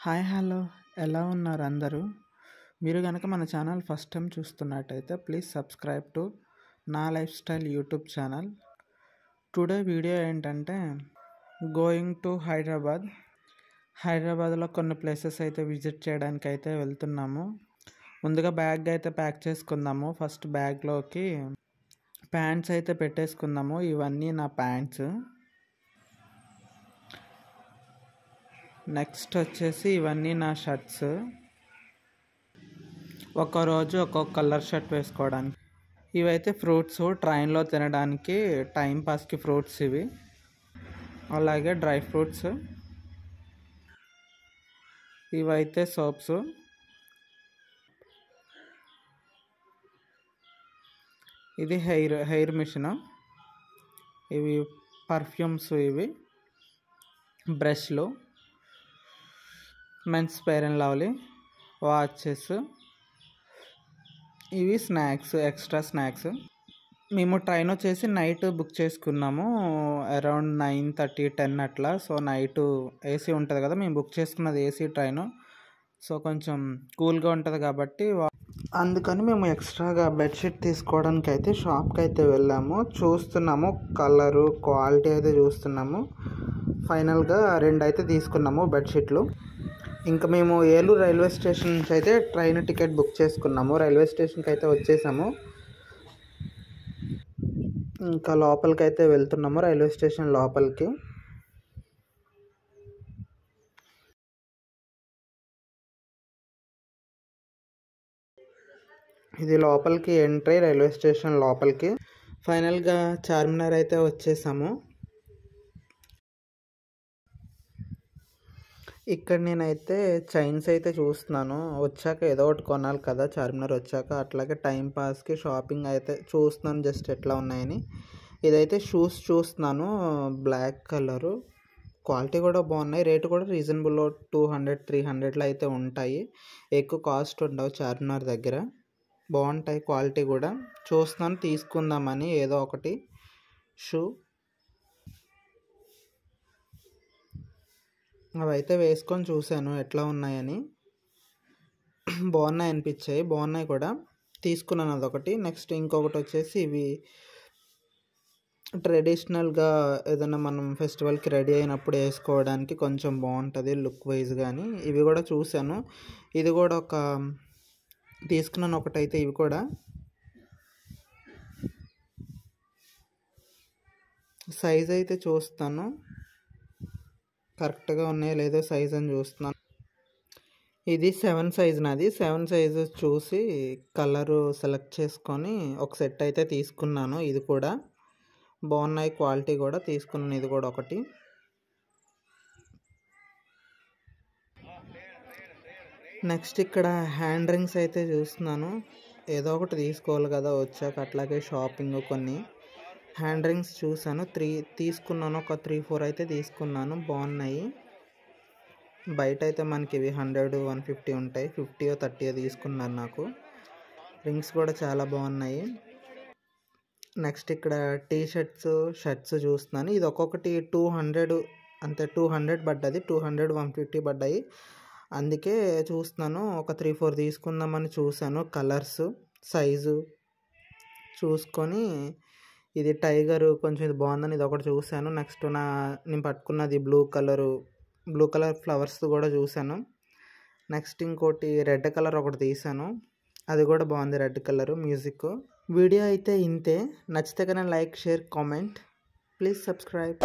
Hi hello ఎలా ఉన్నారు అందరూ? మీరు కనుక మన ఛానల్ ఫస్ట్ టైం చూస్తున్నట్టయితే ప్లీజ్ సబ్స్క్రైబ్ టు నా life style YouTube channel. Today video ఏంటంటే గోయింగ్ టు హైదరాబాద్లో కొన్ని ప్లేసెస్ అయితే విజిట్ చేయడానికి అయితే వెళ్తున్నాము. ముందుగా బ్యాగ్ అయితే ప్యాక్ చేసుకుందాము. ఫస్ట్ బ్యాగ్లోకి ప్యాంట్స్ అయితే పెట్టేసుకుందాము. ఇవన్నీ నా ప్యాంట్స్. నెక్స్ట్ వచ్చేసి ఇవన్నీ నా షర్ట్స్. ఒక్కరోజు ఒక్కొక్క కలర్ షర్ట్ వేసుకోవడానికి. ఇవైతే ఫ్రూట్స్ ట్రైన్లో తినడానికి టైం పాస్కి ఫ్రూట్స్ ఇవి. అలాగే డ్రై ఫ్రూట్స్. ఇవైతే సోప్స్. ఇది హెయిర్ మిషన్. ఇవి పర్ఫ్యూమ్స్. ఇవి బ్రష్లు. Men's Fair and Lovely watches. ఇవి స్నాక్స్, ఎక్స్ట్రా స్నాక్స్. మేము ట్రైన్ వచ్చేసి నైట్ బుక్ చేసుకున్నాము, అరౌండ్ 9:30 10 అట్లా. సో నైట్ ఏసీ ఉంటుంది కదా, మేము బుక్ చేసుకున్నది ఏసీ ట్రైన్. సో కొంచెం కూల్గా ఉంటుంది కాబట్టి అందుకని మేము ఎక్స్ట్రాగా బెడ్షీట్ తీసుకోవడానికి అయితే షాప్కి అయితే వెళ్ళాము. చూస్తున్నాము, కలరు క్వాలిటీ అయితే చూస్తున్నాము. ఫైనల్గా 2 అయితే తీసుకున్నాము బెడ్షీట్లు. ఇంకా మేము ఏలూరు రైల్వే స్టేషన్ నుంచి అయితే ట్రైన్ టికెట్ బుక్ చేసుకున్నాము. రైల్వే స్టేషన్కి అయితే వచ్చేసాము. ఇంకా లోపలికి అయితే వెళ్తున్నాము, రైల్వే స్టేషన్ లోపలికి. ఇది లోపలికి ఎంట్రీ, రైల్వే స్టేషన్ లోపలికి. ఫైనల్గా చార్మినార్ అయితే వచ్చేసాము. ఇక్కడ నేనైతే చైన్స్ అయితే చూస్తున్నాను. వచ్చాక ఏదో ఒకటి కొనాలి కదా చార్మినార్ వచ్చాక. అట్లాగే టైం పాస్కి షాపింగ్ అయితే చూస్తున్నాను జస్ట్ ఎట్లా ఉన్నాయని. ఇదైతే షూస్ చూస్తున్నాను, బ్లాక్ కలరు. క్వాలిటీ కూడా బాగున్నాయి, రేటు కూడా రీజనబుల్లో 200-300లో అయితే ఉంటాయి. ఎక్కువ కాస్ట్ ఉండవు చార్మినార్ దగ్గర. బాగుంటాయి క్వాలిటీ కూడా. చూస్తున్నాను తీసుకుందామని ఏదో ఒకటి షూ. అవైతే వేసుకొని చూశాను ఎట్లా ఉన్నాయని. బాగున్నాయి అనిపించాయి, బాగున్నాయి కూడా. తీసుకున్నాను అదొకటి. నెక్స్ట్ ఇంకొకటి వచ్చేసి ఇవి ట్రెడిషనల్గా ఏదైనా మనం ఫెస్టివల్కి రెడీ అయినప్పుడు వేసుకోవడానికి కొంచెం బాగుంటుంది లుక్ వైజ్. కానీ ఇవి కూడా చూశాను. ఇది కూడా ఒక తీసుకున్నాను ఒకటైతే. ఇవి కూడా సైజ్ అయితే చూస్తాను, కరెక్ట్గా ఉన్నాయో లేదో సైజ్ అని చూస్తున్నాను. ఇది 7 సైజ్ నాది. 7 సైజ్ చూసి కలరు సెలెక్ట్ చేసుకొని ఒక సెట్ అయితే తీసుకున్నాను. ఇది కూడా బాగున్నాయి క్వాలిటీ కూడా. తీసుకున్నాను ఇది కూడా ఒకటి. నెక్స్ట్ ఇక్కడ హ్యాండ్ రింగ్స్ అయితే చూస్తున్నాను. ఏదో ఒకటి తీసుకోవాలి కదా వచ్చాక. అట్లాగే షాపింగ్ కొన్ని హ్యాండ్ రింగ్స్ చూసాను. 3 తీసుకున్నాను, ఒక 3-4 అయితే తీసుకున్నాను. బాగున్నాయి. బయట అయితే మనకి ఇవి 100-150 ఉంటాయి. 50-30 తీసుకున్నాను నాకు. రింగ్స్ కూడా చాలా బాగున్నాయి. నెక్స్ట్ ఇక్కడ టీ షర్ట్స్ చూస్తున్నాను. ఇది ఒక్కొక్కటి 200 అంతే. 200 పడ్డది, 200-150 పడ్డాయి. అందుకే చూస్తున్నాను. ఒక 3-4 తీసుకుందామని చూశాను. కలర్స్ సైజు చూసుకొని ఇది టైగర్ కొంచెం ఇది బాగుందని ఇది ఒకటి చూశాను. నెక్స్ట్ నేను పట్టుకున్నది బ్లూ కలర్ ఫ్లవర్స్ కూడా చూశాను. నెక్స్ట్ ఇంకోటి రెడ్ కలర్ ఒకటి తీసాను, అది కూడా బాగుంది, రెడ్ కలర్ మ్యూజిక్. వీడియో అయితే ఇంతే. నచ్చితే కన్నా like, share, comment. Please subscribe.